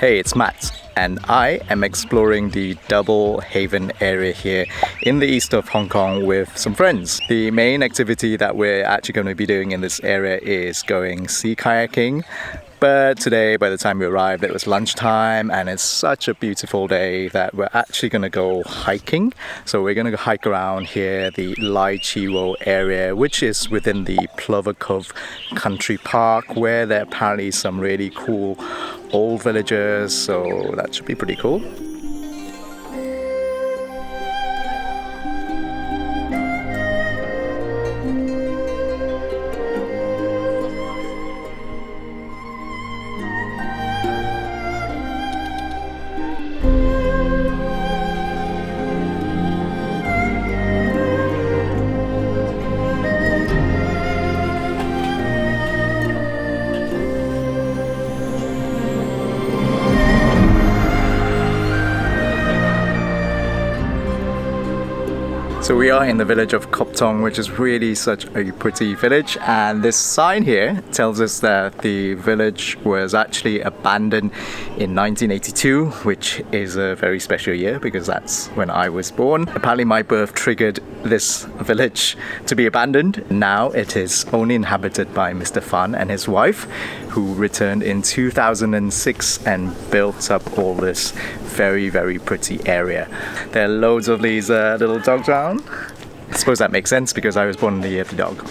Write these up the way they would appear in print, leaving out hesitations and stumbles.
Hey, it's Matt, and I am exploring the Double Haven area here in the east of Hong Kong with some friends. The main activity that we're actually going to be doing in this area is going sea kayaking. But today, by the time we arrived, it was lunchtime and it's such a beautiful day that we're actually going to go hiking. So we're going to hike around here, the Lai Chi Wo area, which is within the Plover Cove country park, where there are apparently some really cool old villages. So that should be pretty cool. So we are in the village of Tong, which is really such a pretty village, and this sign here tells us that the village was actually abandoned in 1982, which is a very special year because that's when I was born. Apparently my birth triggered this village to be abandoned. Now it is only inhabited by Mr. Fan and his wife, who returned in 2006 and built up all this very, very pretty area. There are loads of these little dogs around. I suppose that makes sense because I was born in the year of the dog.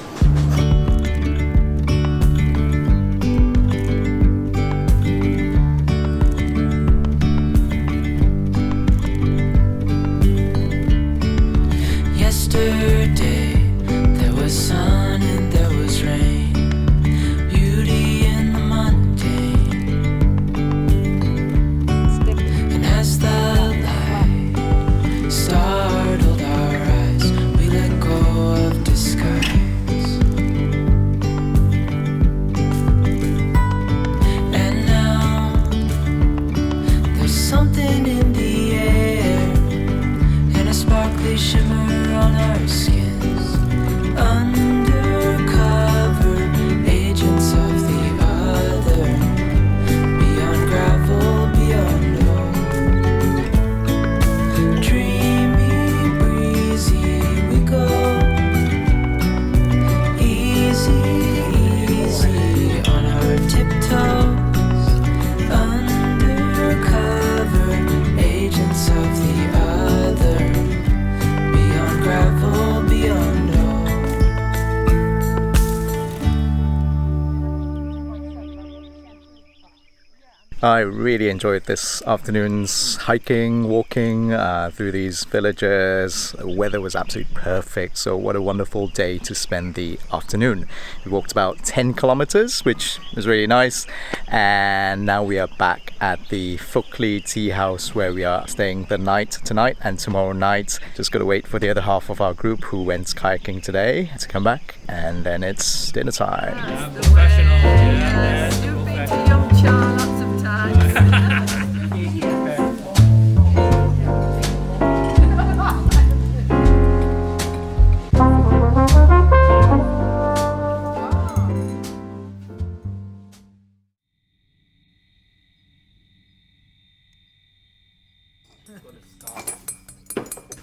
I really enjoyed this afternoon's hiking, walking through these villages. The weather was absolutely perfect, so what a wonderful day to spend the afternoon. We walked about 10 kilometers, which was really nice, and now we are back at the Fook Lee Tea House where we are staying the night tonight and tomorrow night. Just gotta wait for the other half of our group who went kayaking today to come back, and then it's dinner time.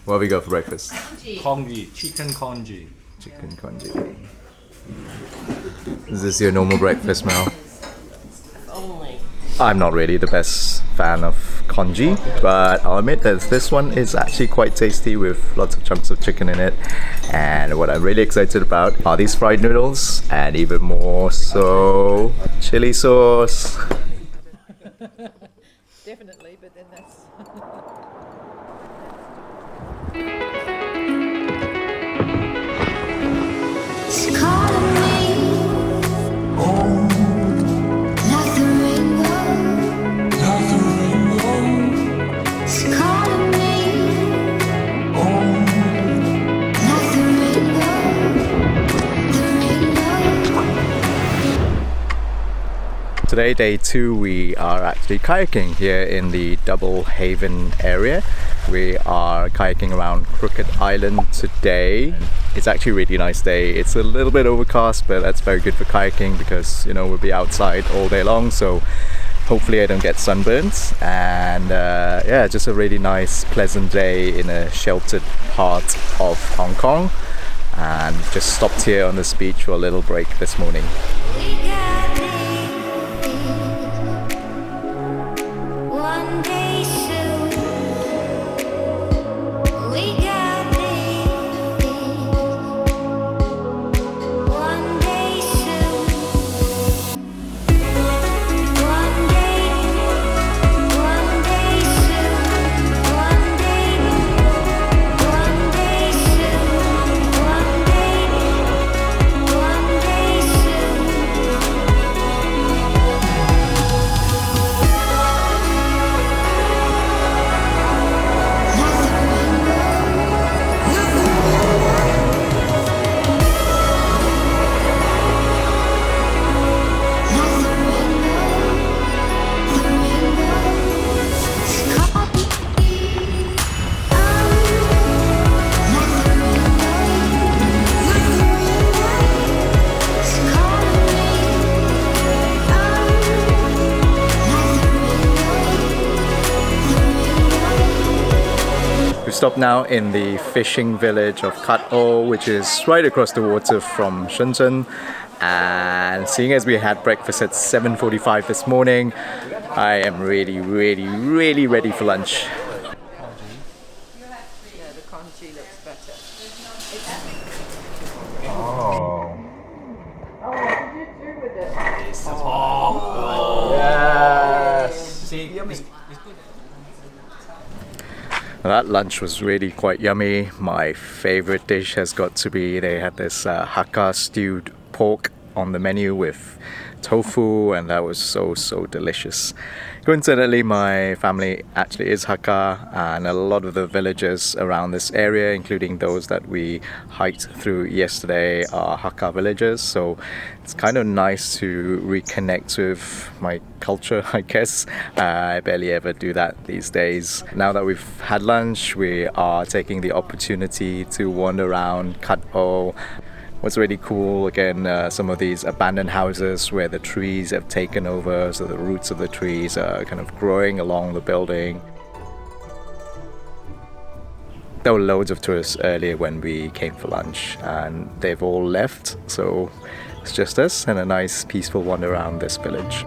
What have we got for breakfast? Congee, chicken congee. Chicken congee. Is this your normal breakfast, Mel? Only. I'm not really the best fan of congee, but I'll admit that this one is actually quite tasty with lots of chunks of chicken in it. And what I'm really excited about are these fried noodles, and even more so, chili sauce. Definitely, but then that's... It's calling me, like the rainbow. It's calling me, like the rainbow. Today, day 2, we are actually kayaking here in the Double Haven area. We are kayaking around Crooked Island today. It's actually a really nice day. It's a little bit overcast, but that's very good for kayaking because, you know, we'll be outside all day long. So Hopefully I don't get sunburns, and yeah, just a really nice pleasant day in a sheltered part of Hong Kong, and just stopped here on this beach for a little break this morning. We got this one day soon. We got this one day soon. One day soon. One day soon. One day soon. We stopped now in the fishing village of Kayak, which is right across the water from Shenzhen. And seeing as we had breakfast at 7:45 this morning, I am really ready for lunch. Yeah, the congee looks better. That lunch was really quite yummy. My favorite dish has got to be, they had this Hakka stewed pork on the menu with tofu, and that was so delicious. Coincidentally, my family actually is Hakka, and a lot of the villages around this area, including those that we hiked through yesterday, are Hakka villages. So it's kind of nice to reconnect with my culture, I guess. I barely ever do that these days. Now that we've had lunch, we are taking the opportunity to wander around Kayak. What's really cool, again, some of these abandoned houses where the trees have taken over, so the roots of the trees are kind of growing along the building. There were loads of tourists earlier when we came for lunch, and they've all left, so it's just us and a nice peaceful wander around this village.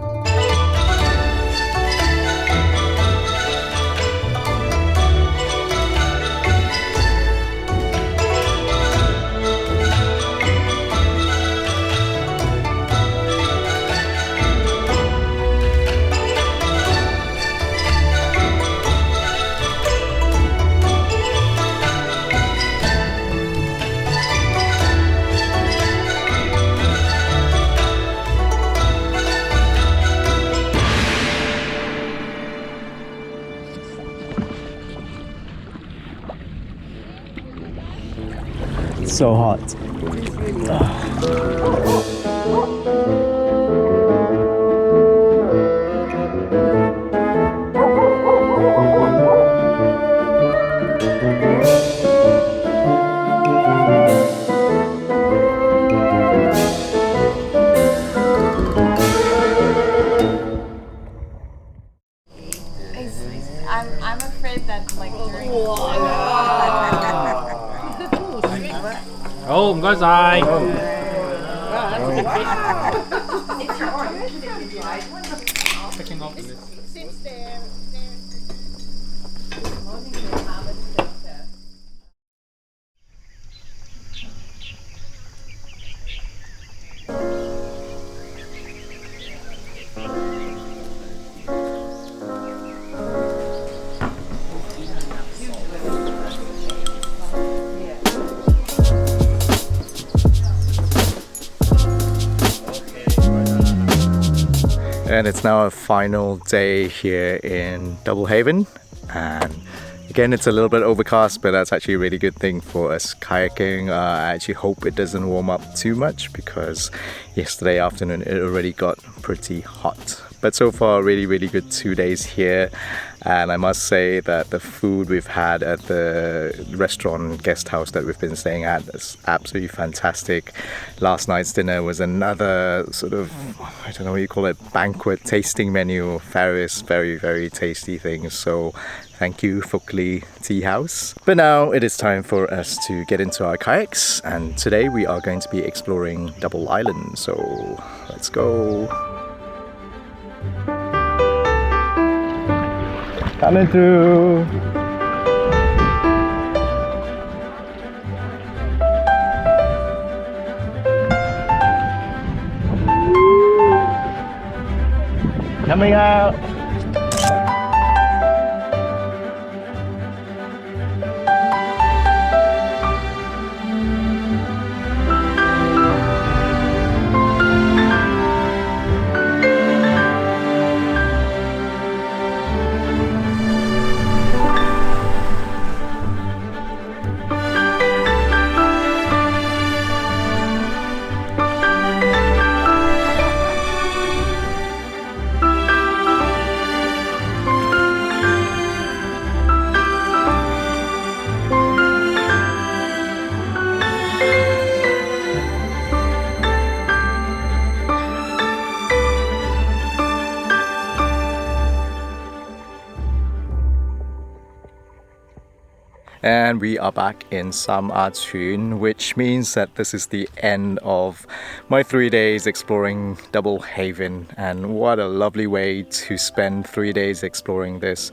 So hot. I'm afraid that like during 오,唔該晒。 seems they're And it's now a final day here in Double Haven, and again it's a little bit overcast, but that's actually a really good thing for us kayaking. I actually hope it doesn't warm up too much because yesterday afternoon it already got pretty hot. But so far, really good 2 days here. And I must say that the food we've had at the restaurant guest house that we've been staying at is absolutely fantastic. Last night's dinner was another sort of, I don't know what you call it, banquet tasting menu of various very tasty things. So thank you, Fukli Tea House. But now it is time for us to get into our kayaks, and today we are going to be exploring Double Island. So let's go. Coming through. Coming out. And we are back in Sam Ah Chun, which means that this is the end of my 3 days exploring Double Haven. And what a lovely way to spend 3 days exploring this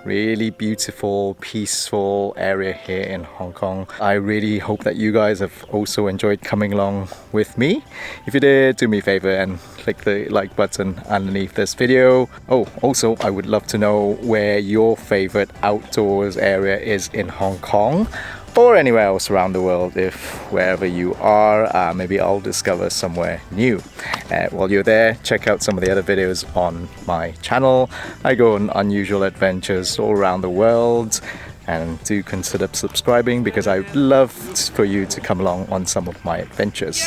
really beautiful, peaceful area here in Hong Kong. I really hope that you guys have also enjoyed coming along with me. If you did, do me a favor and click the like button underneath this video. Oh, also, I would love to know where your favorite outdoors area is in Hong Kong, or anywhere else around the world. If wherever you are, maybe I'll discover somewhere new. While you're there, check out some of the other videos on my channel. I go on unusual adventures all around the world, and do consider subscribing because I'd love for you to come along on some of my adventures.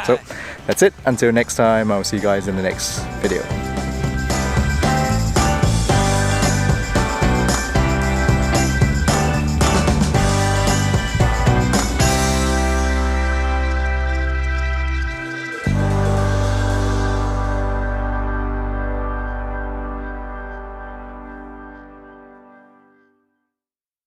So that's it. Until next time, I'll see you guys in the next video.